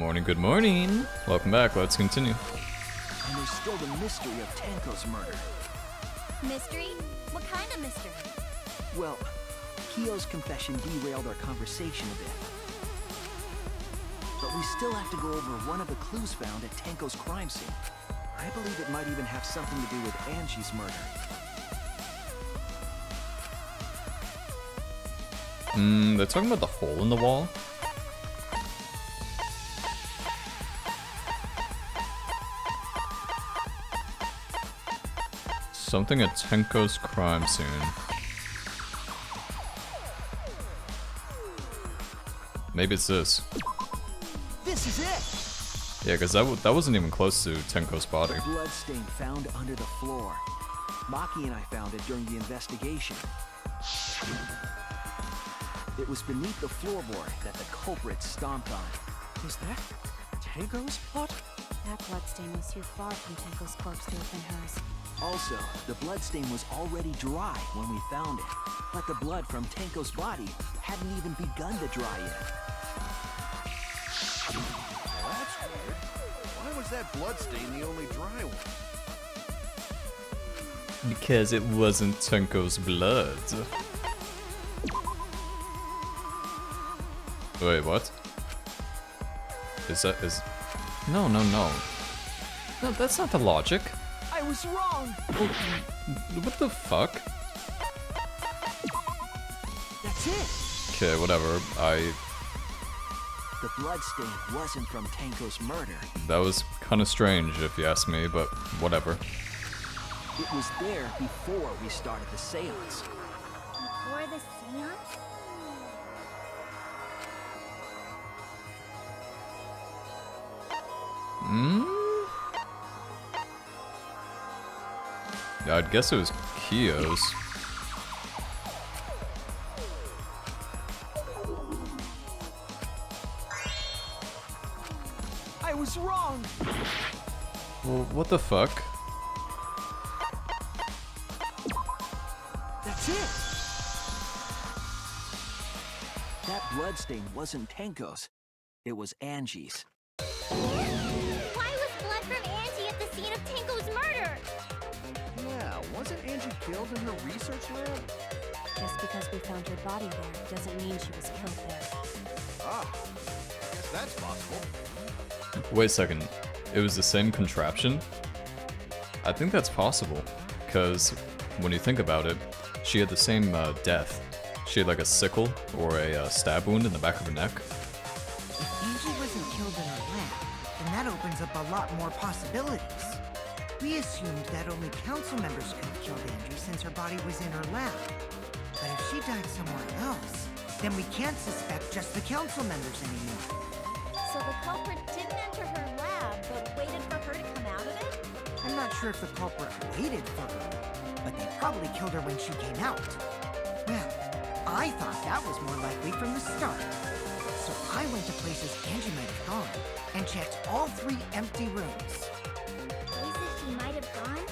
morning, good morning. Welcome back, let's continue. And there's still the mystery of Tenko's murder. Mystery? What kind of mystery? Well, Kyo's confession derailed our conversation a bit. But we still have to go over one of the clues found at Tenko's crime scene. I believe it might even have something to do with Angie's murder. They're talking about the hole in the wall? Something at Tenko's crime scene. Maybe it's this. This is it! Yeah, because that wasn't even close to Tenko's body. The bloodstain found under the floor. Maki and I found it during the investigation. It was beneath the floorboard that the culprit stomped on. Was that Tenko's blood? That bloodstain was too far from Tenko's corpse to have been hers. Also, the bloodstain was already dry when we found it. But the blood from Tenko's body hadn't even begun to dry yet. Well, that's weird. Why was that bloodstain the only dry one? Because it wasn't Tenko's blood. Wait, what? Is... No. No, that's not the logic. I was wrong! What the fuck? That's it! Okay, whatever. The bloodstain wasn't from Tenko's murder. That was kind of strange if you ask me, but whatever. It was there before we started the seance. Before the seance? Yeah, I'd guess it was Kyo's. I was wrong! Well, what the fuck? That's it! That bloodstain wasn't Tenko's. It was Angie's. Why was blood from Angie at the scene of Tenko's murder? Yeah, wasn't Angie killed in her research lab? Just because we found her body there doesn't mean she was killed there. Ah, I guess that's possible. Wait a second. It was the same contraption? I think that's possible. Because when you think about it, she had the same death. She had like a sickle or a stab wound in the back of her neck. If Angie wasn't killed in her lab, then that opens up a lot more possibilities. We assumed that only council members could have killed Angie since her body was in her lab. But if she died somewhere else, then we can't suspect just the council members anymore. So the culprit didn't enter her lab, but waited for her to come out of it? I'm not sure if the culprit waited for her, but they probably killed her when she came out. Well, I thought that was more likely from the start. So I went to places Angie might have gone and checked all 3 empty rooms. Places she might have gone?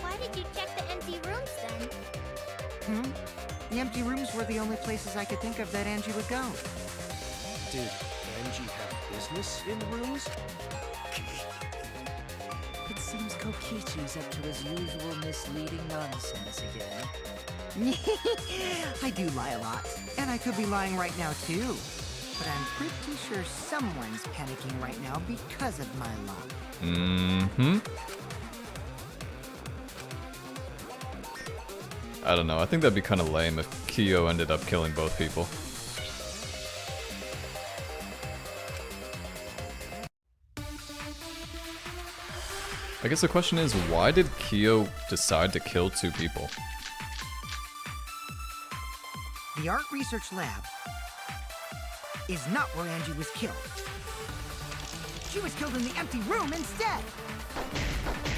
Why did you check the empty rooms then? The empty rooms were the only places I could think of that Angie would go. Did Angie have business in the rooms? It seems Kokichi's up to his usual misleading nonsense again. I do lie a lot, and I could be lying right now too. But I'm pretty sure someone's panicking right now because of my lie. I don't know, I think that'd be kind of lame if Kyo ended up killing both people. I guess the question is, why did Kyo decide to kill 2 people? The art research lab is not where Angie was killed. She was killed in the empty room instead!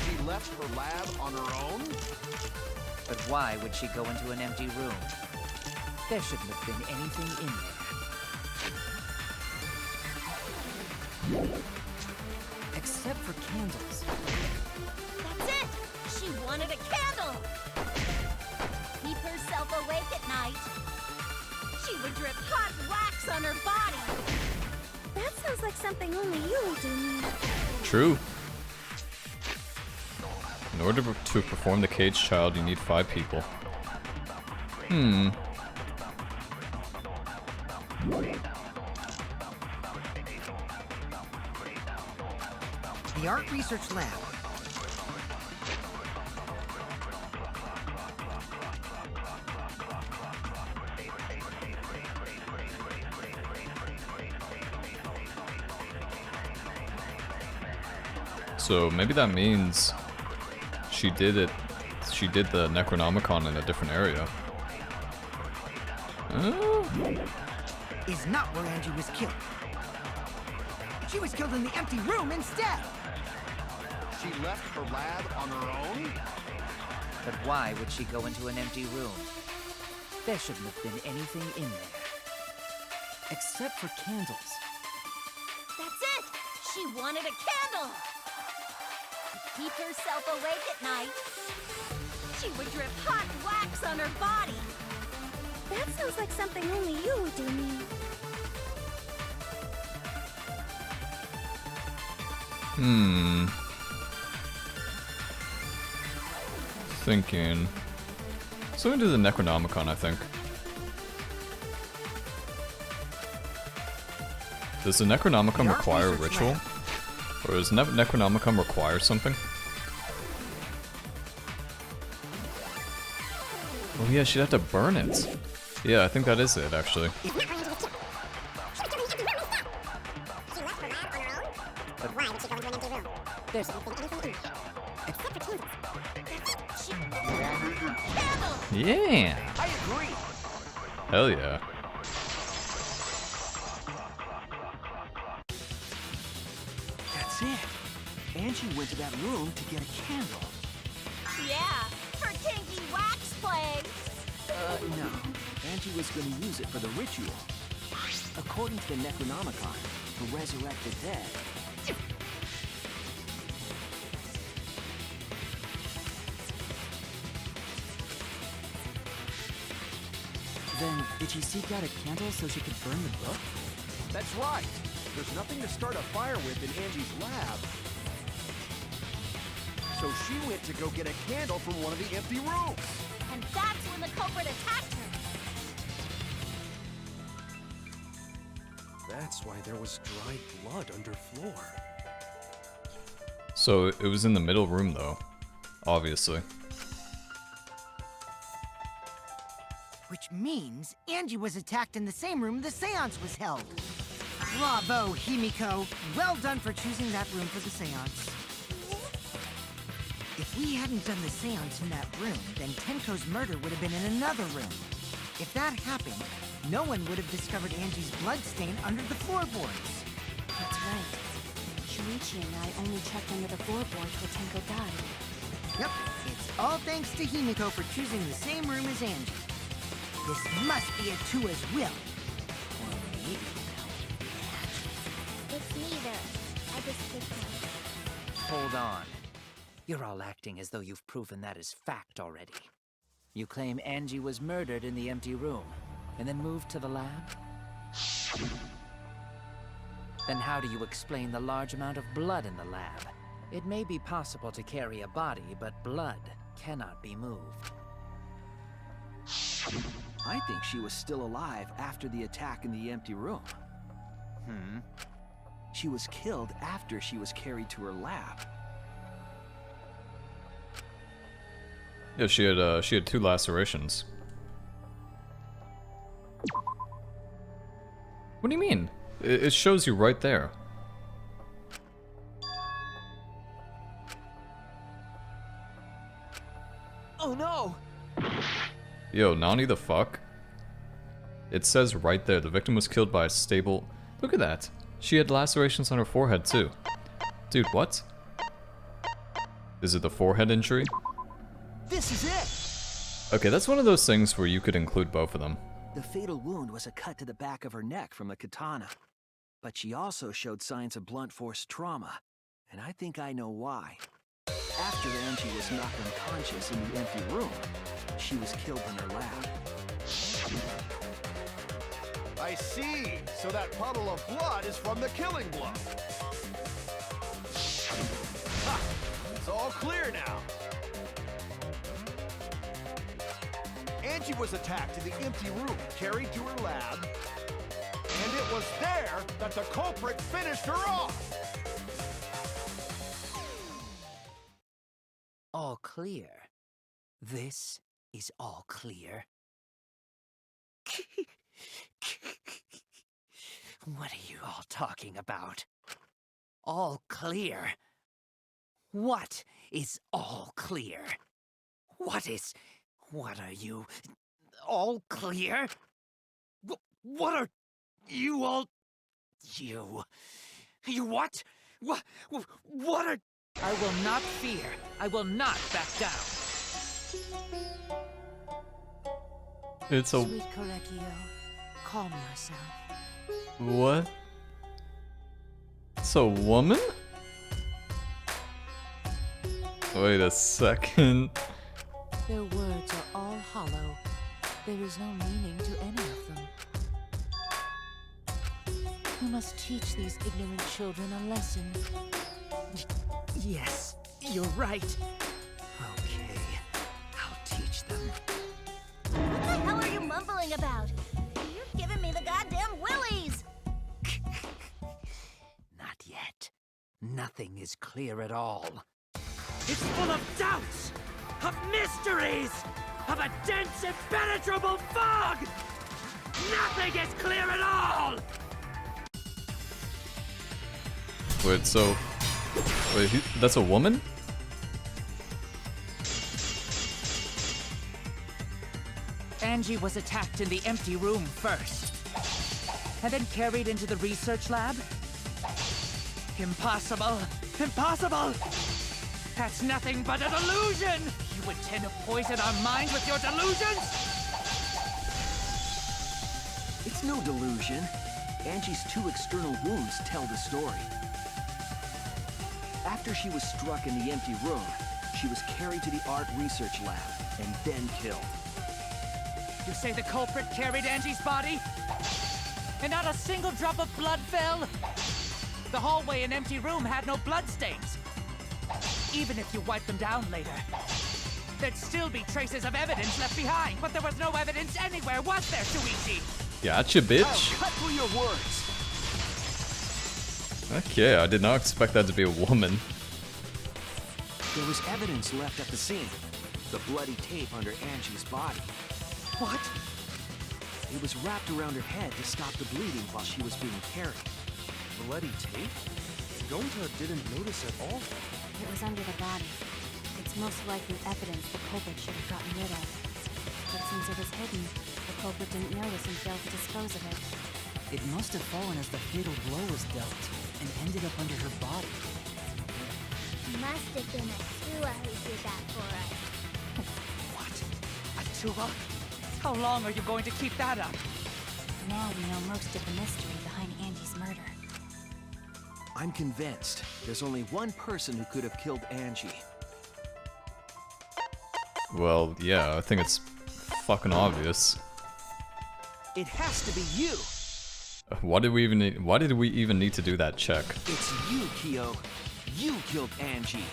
She left her lab on her own? But why would she go into an empty room? There shouldn't have been anything in there. Except for candles. That's it! She wanted a candle! Keep herself awake at night. She would drip hot wax on her body. That sounds like something only you would do, Mia. True. In order to perform the caged child, you need 5 people. The art research lab. So maybe that means she did the Necronomicon in a different area. Is not where Angie was killed. She was killed in the empty room instead. She left her lab on her own? But why would she go into an empty room? There shouldn't have been anything in there. Except for candles. That's it! She wanted a candle! To keep herself awake at night, she would drip hot wax on her body. That sounds like something only you would do, Mia. Thinking. Something to the Necronomicon, I think. Does the Necronomicon require a ritual? Or does Necronomicon require something? Oh yeah, she'd have to burn it. Yeah, I think that is it, actually. Yeah! I agree. Hell yeah. That's it. Angie went to that room to get a candle. Yeah, her kinky wax place. No. Angie was going to use it for the ritual. According to the Necronomicon, to resurrect the dead. Then, did she seek out a candle so she could burn the book? That's right. There's nothing to start a fire with in Angie's lab. So she went to go get a candle from one of the empty rooms. And that's when the culprit attacked her. That's why there was dried blood underfloor. So it was in the middle room though. Obviously. Which means Angie was attacked in the same room the seance was held. Bravo, Himiko. Well done for choosing that room for the seance. If we hadn't done the seance in that room, then Tenko's murder would have been in another room. If that happened, no one would have discovered Angie's bloodstain under the floorboards. That's right. Shuichi and I only checked under the floorboards where Tenko died. Yep, it's all thanks to Himiko for choosing the same room as Angie. This must be a Tua's will. Or maybe It's neither. I just picked one. Hold on. You're all acting as though you've proven that is fact already. You claim Angie was murdered in the empty room, and then moved to the lab? Then how do you explain the large amount of blood in the lab? It may be possible to carry a body, but blood cannot be moved. I think she was still alive after the attack in the empty room. She was killed after she was carried to her lab. Yeah, she had 2 lacerations. What do you mean? It shows you right there. Oh no! Yo, Nani the fuck? It says right there, the victim was killed by a stable... Look at that. She had lacerations on her forehead too. Dude, what? Is it the forehead injury? This is it! Okay, that's one of those things where you could include both of them. The fatal wound was a cut to the back of her neck from a katana. But she also showed signs of blunt force trauma. And I think I know why. After Angie was knocked unconscious in the empty room, she was killed in her lab. I see. So that puddle of blood is from the killing blow. Ha! It's all clear now. Angie was attacked in the empty room, carried to her lab, and it was there that the culprit finished her off. All clear. This is all clear. What are you all talking about? All clear? What is all clear? What are you? All clear? What are you all? You what? What are? I will not fear. I will not back down. It's a Sweet Correcchio, calm yourself. what? It's a woman? Wait a second. Their words are all hollow. There is no meaning to any of them. You must teach these ignorant children a lesson. Yes, you're right. Okay, I'll teach them. What the hell are you mumbling about? You're giving me the goddamn willies! Not yet. Nothing is clear at all. It's full of doubts, of mysteries, of a dense, impenetrable fog! Nothing is clear at all! Wait, so wait, that's a woman? Angie was attacked in the empty room first, and then carried into the research lab? Impossible! Impossible! That's nothing but a delusion! You intend to poison our minds with your delusions? It's no delusion. Angie's 2 external wounds tell the story. After she was struck in the empty room, she was carried to the art research lab and then killed. You say the culprit carried Angie's body? And not a single drop of blood fell? The hallway and empty room had no bloodstains. Even if you wipe them down later, there'd still be traces of evidence left behind. But there was no evidence anywhere, was there, Shuichi? Gotcha, bitch. I'll cut through your words. Okay, I did not expect that to be a woman. There was evidence left at the scene. The bloody tape under Angie's body. What? It was wrapped around her head to stop the bleeding while she was being carried. Bloody tape? Gonta didn't notice at all. It was under the body. It's most likely evidence the culprit should have gotten rid of. But since it was hidden, the culprit didn't notice and failed to dispose of it. It must have fallen as the fatal blow was dealt, and ended up under her body. Must have been a Tua who did that for us. What? Atua? How long are you going to keep that up? Now we know most of the mystery behind Angie's murder. I'm convinced there's only one person who could have killed Angie. Well, yeah, I think it's fucking obvious. It has to be you! Why did we even need to do that check? It's you, Kyo. You killed Angie.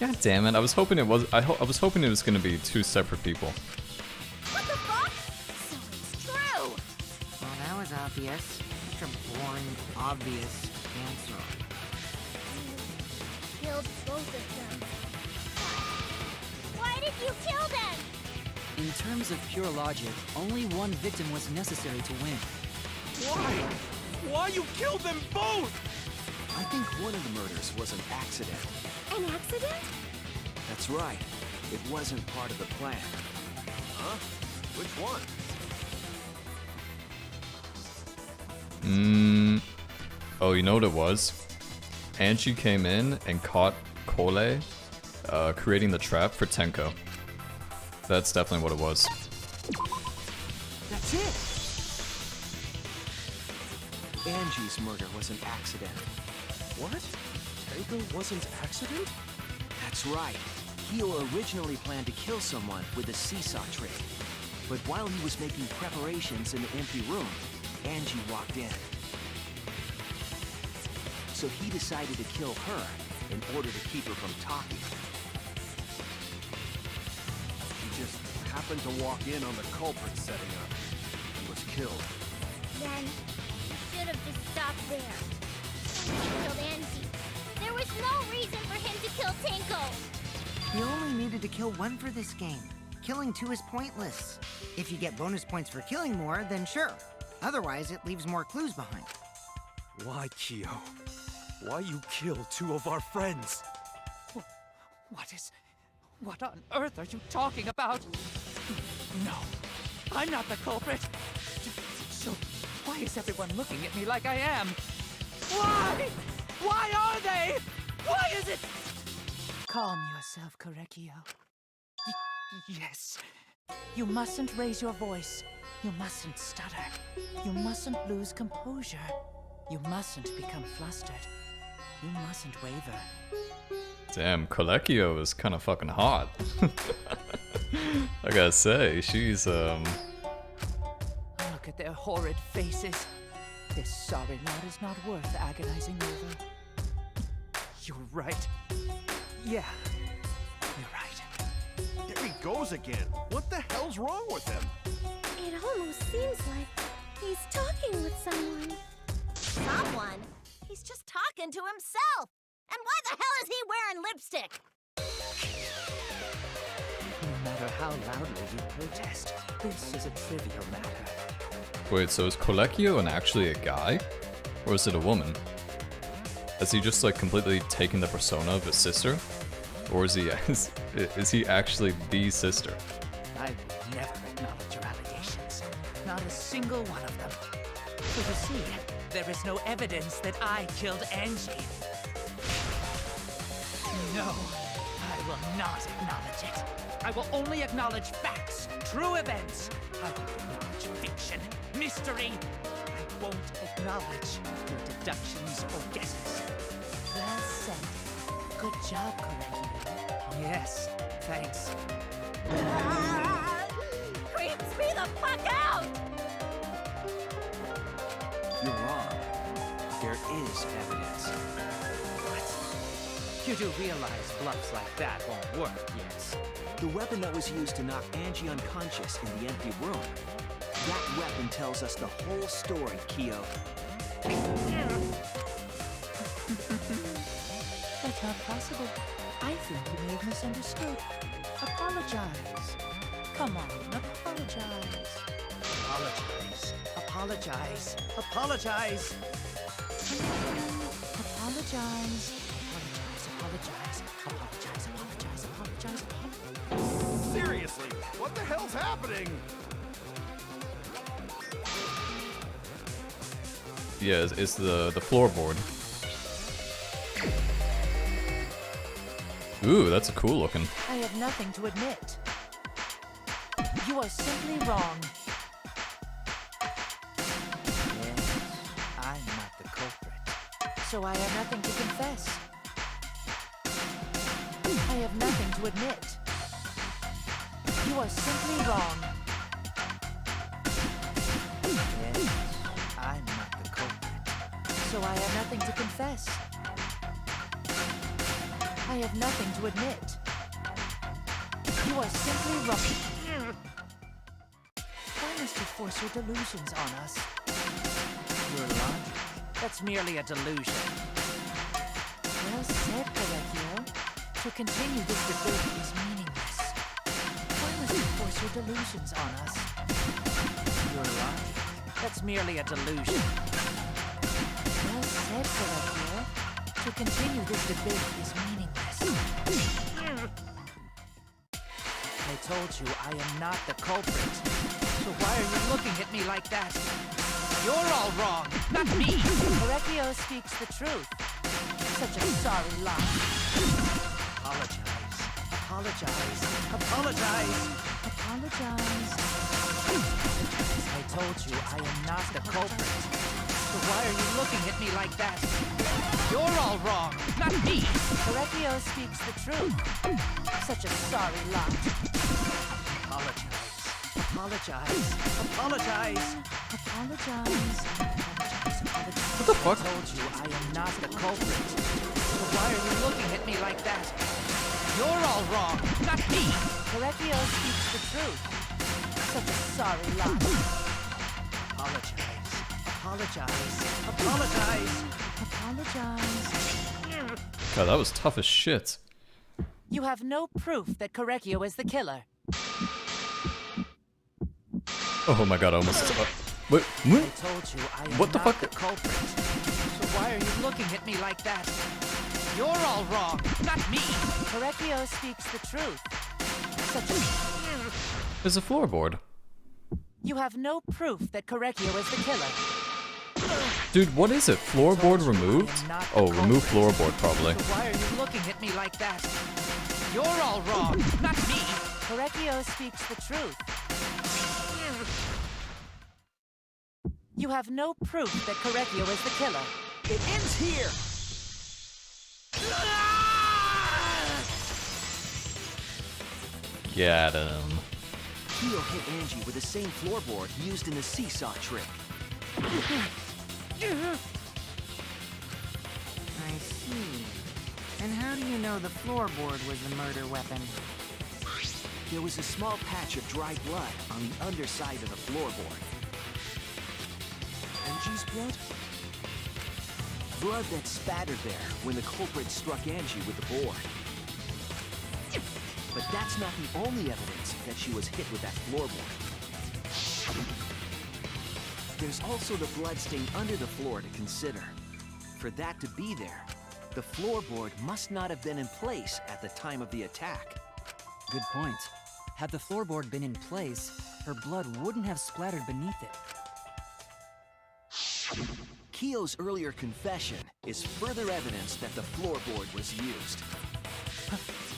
God damn it! I was hoping it was. I was hoping it was gonna be 2 separate people. What the fuck? So it's true! Well, that was obvious. Such a boring, obvious answer. Killed both of them. Why did you kill them? In terms of pure logic, only one victim was necessary to win. Why? Why you killed them both? I think one of the murders was an accident. An accident? That's right. It wasn't part of the plan. Huh? Which one? Oh, you know what it was? Angie came in and caught Kole, creating the trap for Tenko. That's definitely what it was. That's it! Angie's murder was an accident. What? Tenko wasn't accident? That's right. Kyo originally planned to kill someone with a seesaw trick. But while he was making preparations in the empty room, Angie walked in. So he decided to kill her in order to keep her from talking. He just happened to walk in on the culprit setting up. He was killed. Then, you should have just stopped there. He killed Angie. There was no reason for him to kill Tinko. You only needed to kill one for this game. Killing two is pointless. If you get bonus points for killing more, then sure. Otherwise, it leaves more clues behind. Why, Kyo? Why you kill two of our friends? What on earth are you talking about? No, I'm not the culprit. So, why is everyone looking at me like I am? Why? Why are they? Why is it? Calm yourself, Korekio. Yes. You mustn't raise your voice. You mustn't stutter. You mustn't lose composure. You mustn't become flustered. You mustn't waver. Damn, Colecchio is kind of fucking hot. I gotta say, she's Look at their horrid faces. This sorry lot is not worth agonizing over. You're right. Yeah, you're right. There he goes again. What the hell's wrong with him? It almost seems like he's talking with someone. Someone? He's just talking to himself. And why the hell is he wearing lipstick? No matter how loudly you protest, this is a trivial matter. Wait, so is Colecchio actually a guy? Or is it a woman? Has he just like completely taken the persona of his sister? Or is he actually the sister? I will never acknowledge your allegations. Not a single one of them. So you see, there is no evidence that I killed Angie. No, I will not acknowledge it. I will only acknowledge facts, true events. I won't acknowledge fiction, mystery. I won't acknowledge your deductions or guesses. Well said. Good job, Korekio. Yes, thanks. Creeps me the fuck out! You're wrong. There is evidence. What? You do realize bluffs like that won't work, yes? The weapon that was used to knock Angie unconscious in the empty room. That weapon tells us the whole story, Kyo. That's not possible. I think you may have misunderstood. Apologize. Come on, apologize. Apologize. Apologize. Apologize. Apologize. Apologize. Apologize. Apologize. Apologize. Apologize. Seriously, what the hell's happening? Yeah, it's the floorboard. Ooh, that's a cool looking. I have nothing to admit. You are simply wrong. Yes, I'm not the culprit. So I have nothing to confess. I have nothing to admit. You are simply wrong. Yes, I'm not the culprit. So I have nothing to confess. I have nothing to admit. You are simply wrong. Why must you force your delusions on us? Your logic. That's merely a delusion. Well said, Korekio. To continue this debate is meaningless. Why must you force your delusions on us? Your logic. That's merely a delusion. Well said, Korekio. To continue this debate is meaningless. I told you I am not the culprit. So why are you looking at me like that? You're all wrong, not me. Korekio speaks the truth. Such a sorry lot. Apologize. Apologize. Apologize. Apologize. I told you I am not the culprit. So why are you looking at me like that? You're all wrong, not me. Korekio speaks the truth. Such a sorry lot. Apologize. Apologize. Apologize. Apologize. What the fuck? I told you I am not the culprit. So why are you looking at me like that? You're all wrong, not me. Correcchio speaks the truth. Such a sorry lot. Apologize. Apologize. Apologize. Apologize. God, that was tough as shit. You have no proof that Correcchio is the killer. Oh my god, I almost... wait, I what? told you I am What the not fuck? the culprit. So why are you looking at me like that? You're all wrong, not me. Correcchio speaks the truth. Such a... There's a floorboard. You have no proof that Correcchio is the killer. Dude, what is it? Floorboard removed? Oh, remove floorboard, probably. So why are you looking at me like that? You're all wrong, not me. Correcchio speaks the truth. You have no proof that Correcchio is the killer. It ends here! Get him. Kyo hit Angie with the same floorboard used in the seesaw trick. I see. And how do you know the floorboard was the murder weapon? There was a small patch of dry blood on the underside of the floorboard. Angie's blood? Blood that spattered there when the culprit struck Angie with the board. But that's not the only evidence that she was hit with that floorboard. There's also the bloodstain under the floor to consider. For that to be there, the floorboard must not have been in place at the time of the attack. Good point. Had the floorboard been in place, her blood wouldn't have splattered beneath it. Kyo's earlier confession is further evidence that the floorboard was used.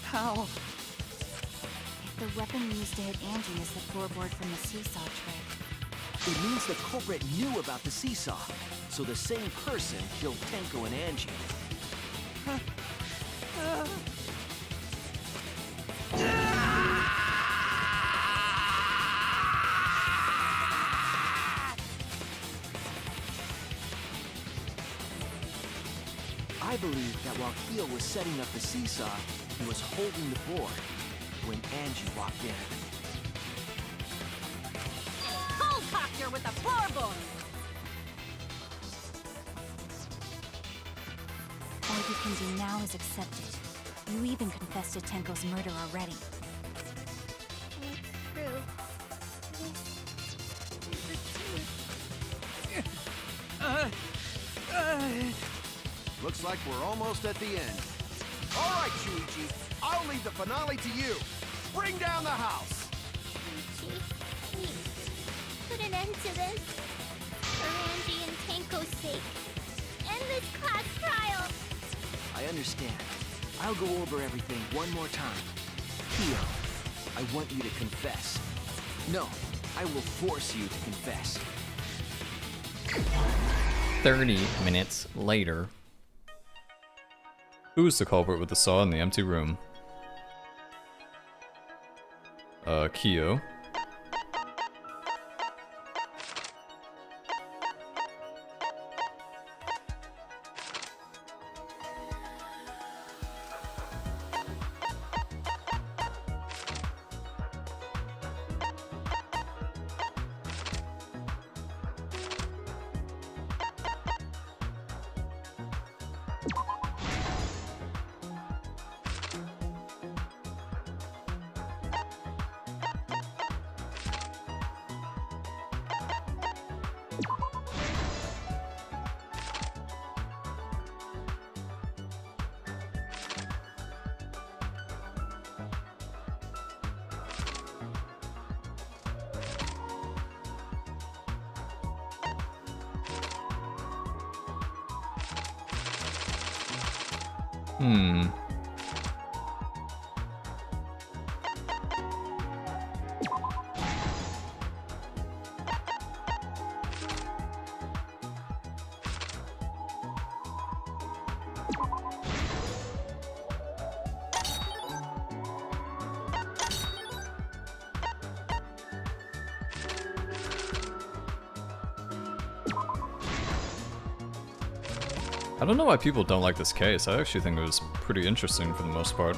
How? If the weapon used to hit Angie is the floorboard from the seesaw trick, It means the culprit knew about the seesaw, so the same person killed Tenko and Angie. I believe that while Kyo was setting up the seesaw, he was holding the board when Angie walked in. Helicopter with a floorboard! all you can do now is accept it. You even confessed to Tenko's murder already. True. Looks like we're almost at the end. All right, Shuichi, I'll leave the finale to you. Bring down the house. Ichi, please. Put an end to this. For Angie and Tenko's sake. End this class trial. I understand. I'll go over everything one more time. Kyo, I want you to confess. No, I will force you to confess. 30 minutes later. Who's the culprit with the saw in the empty room? Kyo. I don't know why people don't like this case. I actually think it was pretty interesting for the most part.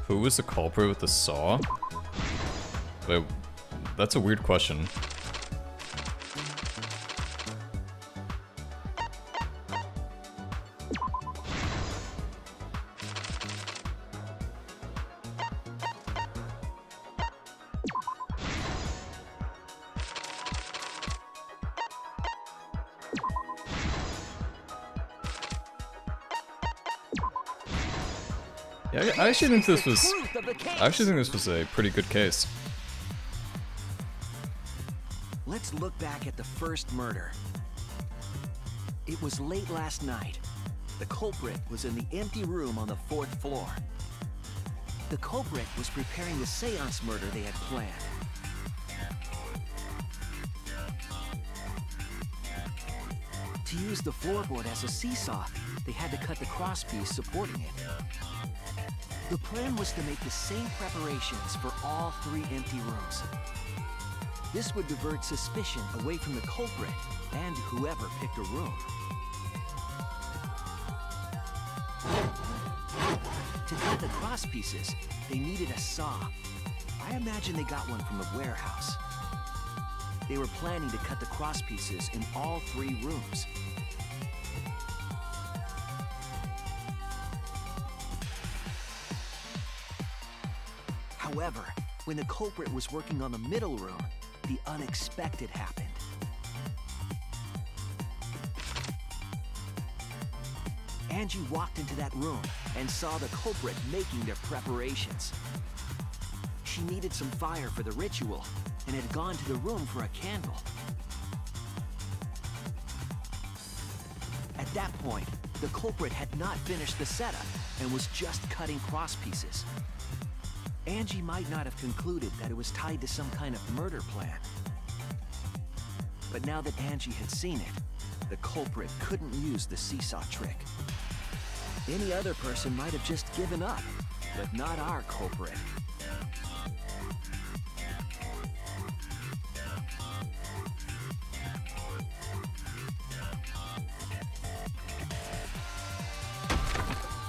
Who was the culprit with the saw? Wait, that's a weird question. Yeah, I actually think this was. I actually think this was a pretty good case. Let's look back at the first murder. It was late last night. The culprit was in the empty room on the 4th floor. The culprit was preparing the seance murder they had planned. To use the floorboard as a seesaw, they had to cut the crosspiece supporting it. The plan was to make the same preparations for all 3 empty rooms. This would divert suspicion away from the culprit and whoever picked a room. To cut the crosspieces, they needed a saw. I imagine they got one from a warehouse. They were planning to cut the crosspieces in all 3 rooms. However, when the culprit was working on the middle room, the unexpected happened. Angie walked into that room and saw the culprit making their preparations. She needed some fire for the ritual and had gone to the room for a candle. At that point, the culprit had not finished the setup and was just cutting crosspieces. Angie might not have concluded that it was tied to some kind of murder plan. But now that Angie had seen it, the culprit couldn't use the seesaw trick. Any other person might have just given up, but not our culprit.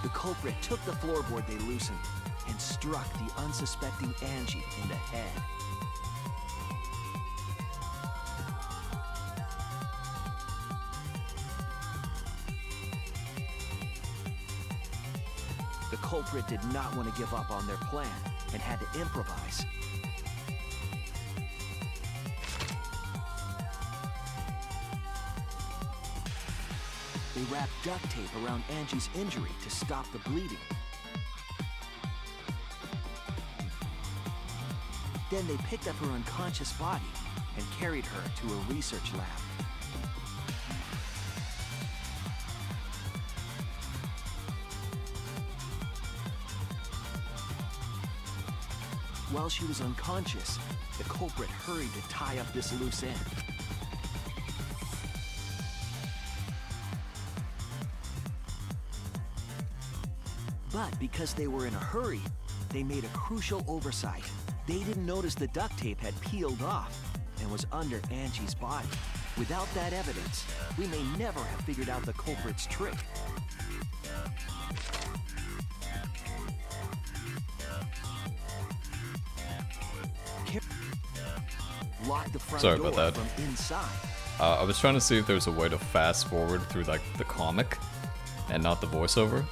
The culprit took the floorboard they loosened and struck the unsuspecting Angie in the head. The culprit did not want to give up on their plan and had to improvise. They wrapped duct tape around Angie's injury to stop the bleeding. Then they picked up her unconscious body and carried her to a research lab. While she was unconscious, the culprit hurried to tie up this loose end. But because they were in a hurry, they made a crucial oversight. They didn't notice the duct tape had peeled off and was under Angie's body. Without that evidence, we may never have figured out the culprit's trick. Lock the front Sorry door about that. from inside. I was trying to see if there was a way to fast forward through like the comic and not the voiceover.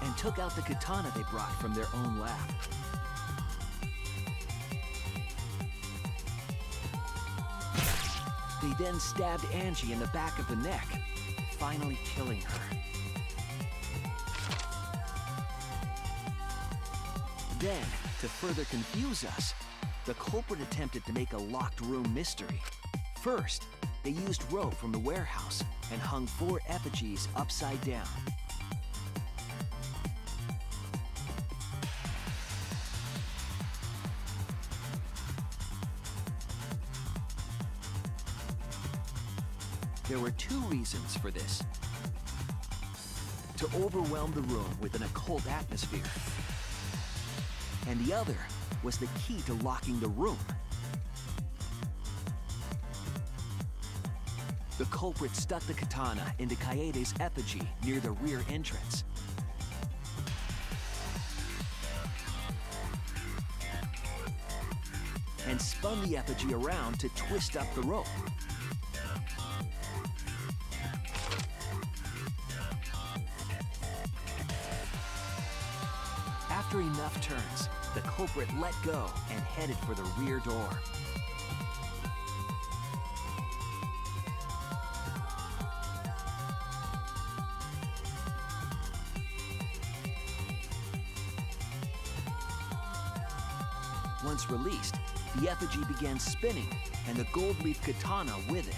And took out the katana they brought from their own lab. They then stabbed Angie in the back of the neck, finally killing her. Then, to further confuse us, the culprit attempted to make a locked room mystery. First, they used rope from the warehouse and hung 4 effigies upside down. There were 2 reasons for this. To overwhelm the room with an occult atmosphere. And the other was the key to locking the room. The culprit stuck the katana into Kaede's effigy near the rear entrance. And spun the effigy around to twist up the rope. After enough turns, the culprit let go and headed for the rear door. Once released, the effigy began spinning, and the gold leaf katana with it.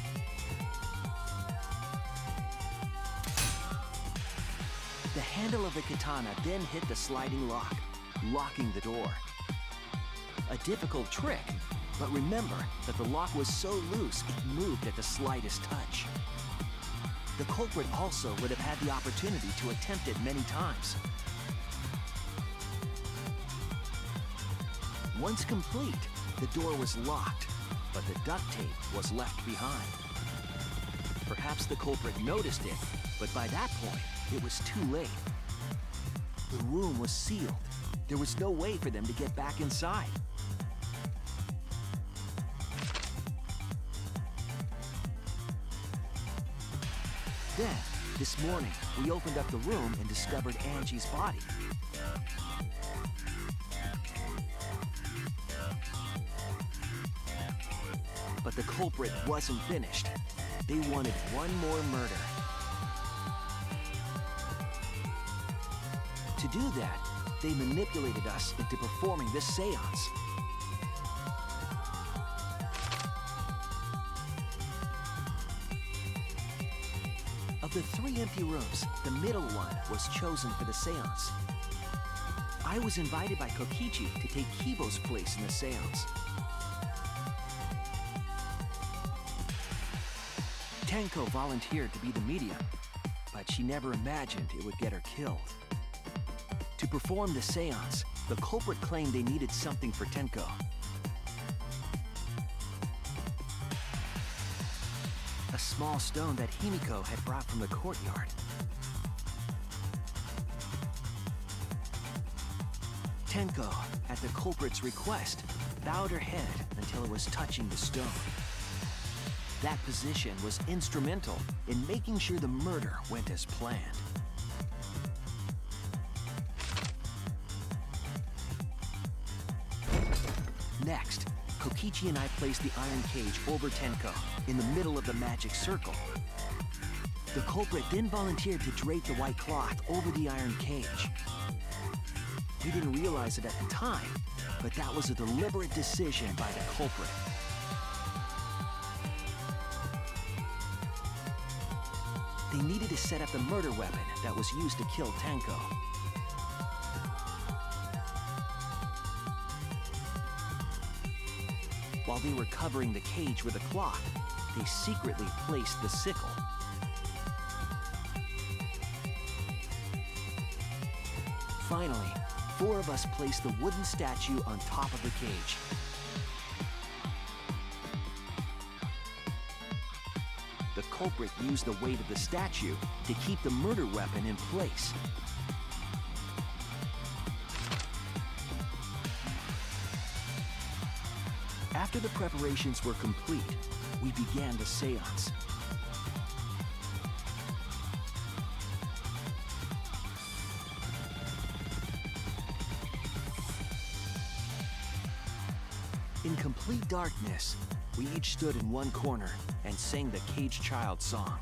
The handle of the katana then hit the sliding lock, locking the door. A difficult trick, but remember that the lock was so loose it moved at the slightest touch. The culprit also would have had the opportunity to attempt it many times. Once complete, the door was locked, but the duct tape was left behind. Perhaps the culprit noticed it, but by that point, it was too late. The room was sealed. There was no way for them to get back inside. Then, this morning, we opened up the room and discovered Angie's body. But the culprit wasn't finished. They wanted one more murder. To do that, they manipulated us into performing this seance. Of the 3 empty rooms, the middle one was chosen for the seance. I was invited by Kokichi to take Kibo's place in the seance. Tenko volunteered to be the medium, but she never imagined it would get her killed. To perform the seance, the culprit claimed they needed something for Tenko. A small stone that Himiko had brought from the courtyard. Tenko, at the culprit's request, bowed her head until it was touching the stone. That position was instrumental in making sure the murder went as planned. Next, Kokichi and I placed the iron cage over Tenko in the middle of the magic circle. The culprit then volunteered to drape the white cloth over the iron cage. We didn't realize it at the time, but that was a deliberate decision by the culprit. They needed to set up the murder weapon that was used to kill Tenko. While they were covering the cage with a cloth, they secretly placed the sickle. Finally, 4 of us placed the wooden statue on top of the cage. The culprit used the weight of the statue to keep the murder weapon in place. After the preparations were complete, we began the seance. In complete darkness, we each stood in one corner and sang the Caged Child song.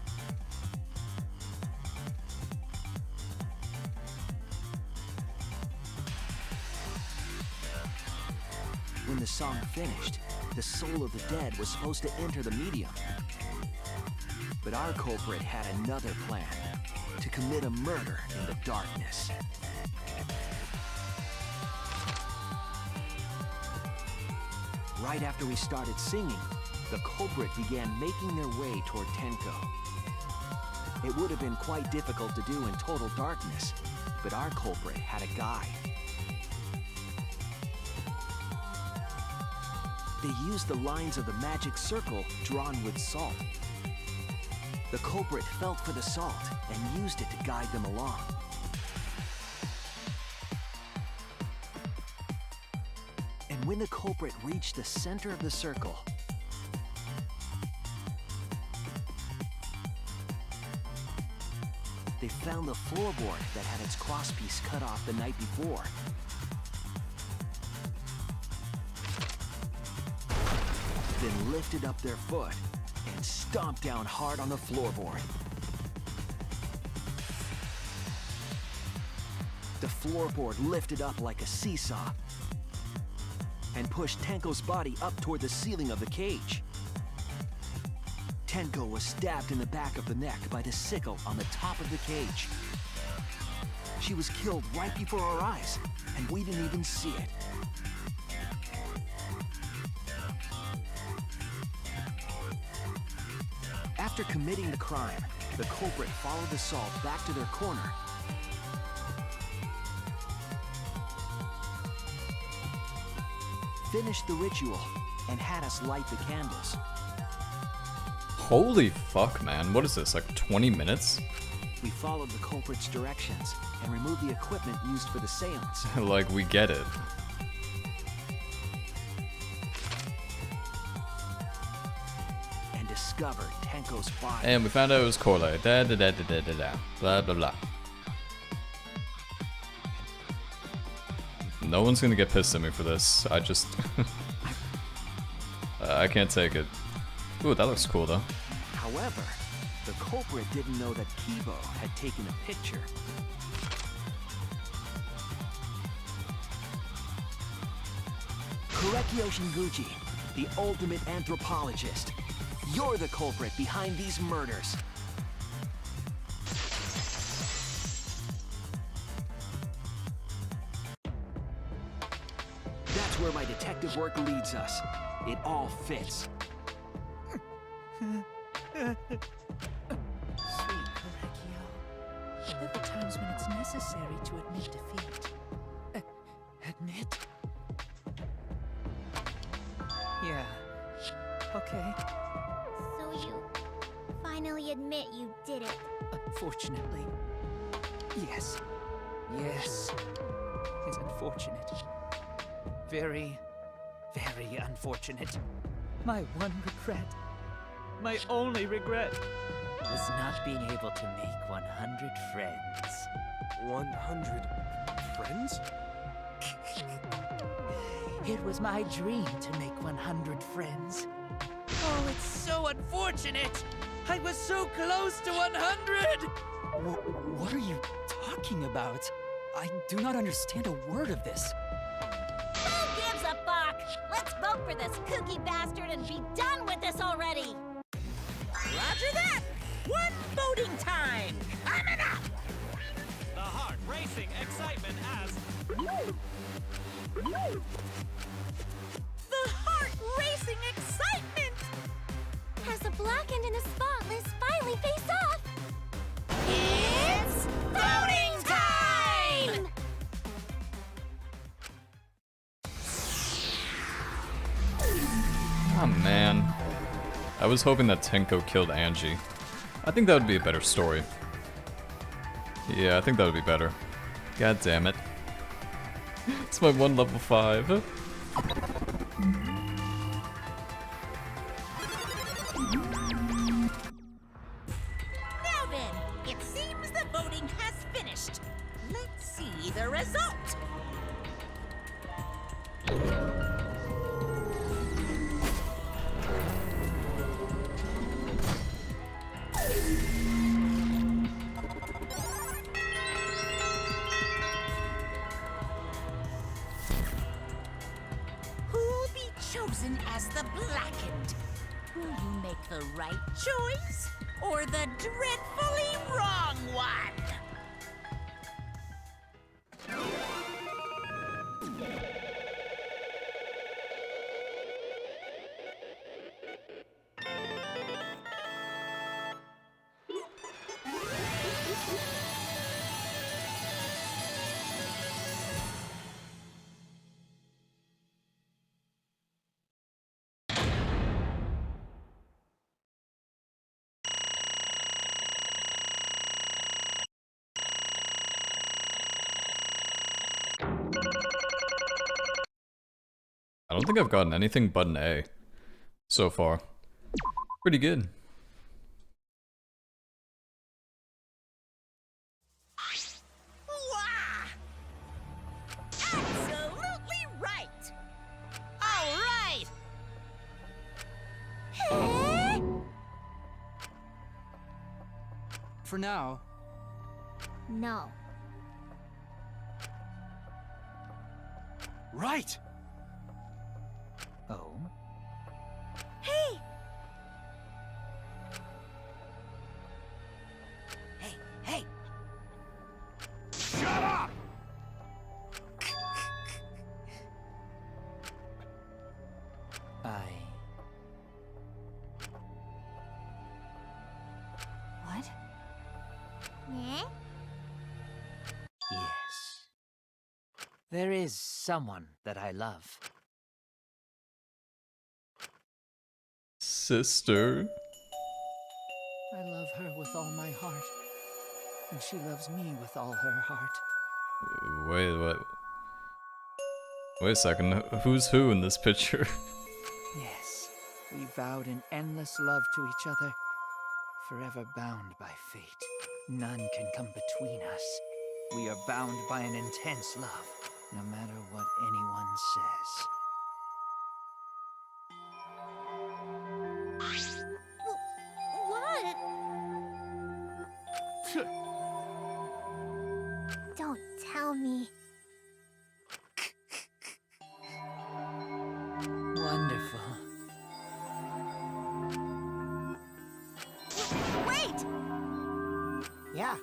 When the song finished, the soul of the dead was supposed to enter the medium. But our culprit had another plan, to commit a murder in the darkness. Right after we started singing, the culprit began making their way toward Tenko. It would have been quite difficult to do in total darkness, but our culprit had a guide. They used the lines of the magic circle drawn with salt. The culprit felt for the salt and used it to guide them along. And when the culprit reached the center of the circle, they found the floorboard that had its crosspiece cut off the night before. Then lifted up their foot and stomped down hard on the floorboard. The floorboard lifted up like a seesaw and pushed Tenko's body up toward the ceiling of the cage. Tenko was stabbed in the back of the neck by the sickle on the top of the cage. She was killed right before our eyes, and we didn't even see it. After committing the crime, the culprit followed the salt back to their corner. Finished the ritual and had us light the candles. Holy fuck, man. What is this, like 20 minutes? We followed the culprit's directions and removed the equipment used for the seance. Like, we get it. And discovered Tenko's body. And we found out it was Korle. Da da da da da da da. Blah blah blah. No one's gonna get pissed at me for this. I just... I can't take it. Ooh, that looks cool though. However, the culprit didn't know that Kibo had taken a picture. Kurekyo Shinguchi, the ultimate anthropologist. You're the culprit behind these murders. That's where my detective work leads us. It all fits. Sweet Kurekyo. There are times when it's necessary to admit defeat. Admit? Yeah. Okay. So you finally admit you did it. Unfortunately. Yes. Yes. It's unfortunate. Very, very unfortunate. My one regret, my only regret, was not being able to make 100 friends. 100 friends? It was my dream to make 100 friends. Oh, it's so unfortunate! I was so close to 100! What are you talking about? I do not understand a word of this. Who gives a fuck? Let's vote for this kooky bastard and be done with this already! Roger that! One voting time! Coming up! The heart racing excitement as... The heart-racing excitement! As the blackened and the spotless finally face off, it's voting time! Oh man. I was hoping that Tenko killed Angie. I think that would be a better story. Yeah, I think that would be better. God damn it. It's my one level 5. Now then, it seems the voting has finished. Let's see the result. chosen as the blackened. Will you make the right choice or the dreadfully wrong one? I don't think I've gotten anything but an A so far. Pretty good. Wah! Absolutely right! All right! For now. No. Right! Oh? Hey! Hey, hey! Shut up! What? Yeah? Yes. There is someone that I love. Sister. I love her with all my heart, and she loves me with all her heart. Wait, what? Wait a second. Who's who in this picture? Yes, we vowed an endless love to each other, forever bound by fate. None can come between us. We are bound by an intense love, no matter what anyone says. What? Don't tell me. Wonderful. Wait! Yeah.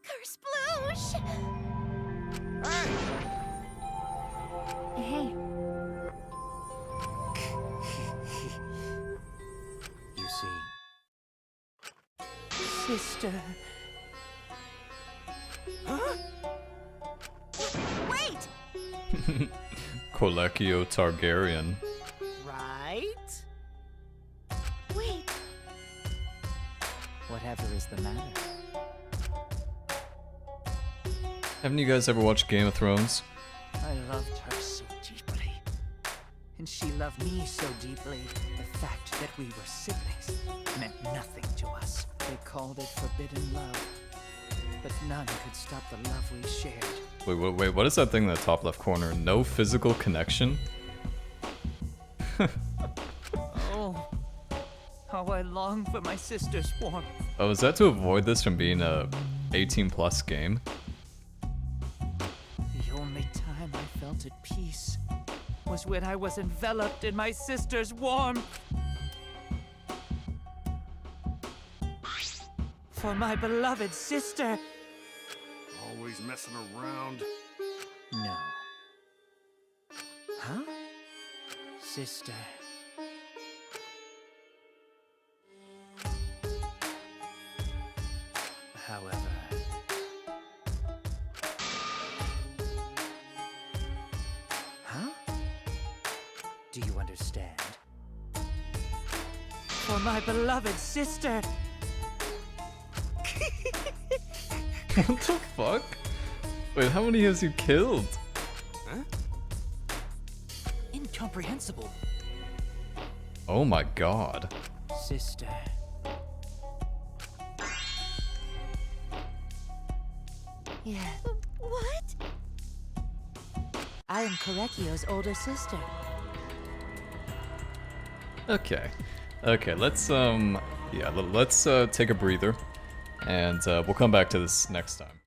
Kersploosh! Hey. You see, Sister. Wait! Colecchio Targaryen. Right? Wait. Whatever is the matter? Haven't you guys ever watched Game of Thrones? I loved her so deeply. And she loved me so deeply. The fact that we were siblings meant nothing to us. They called it forbidden love. But none could stop the love we shared. Wait, what is that thing in the top left corner? No physical connection? Oh, how I long for my sister's warmth. Oh, is that to avoid this from being a 18+ game? The only time I felt at peace was when I was enveloped in my sister's warmth. For my beloved sister. Always messing around. No. Huh? Sister. However... Huh? Do you understand? For my beloved sister! What the fuck? Wait, how many has you killed? Huh? Incomprehensible. Oh my god. Sister. Yeah. What? I am Korekiyo's older sister. Okay. Okay, let's let's take a breather and we'll come back to this next time.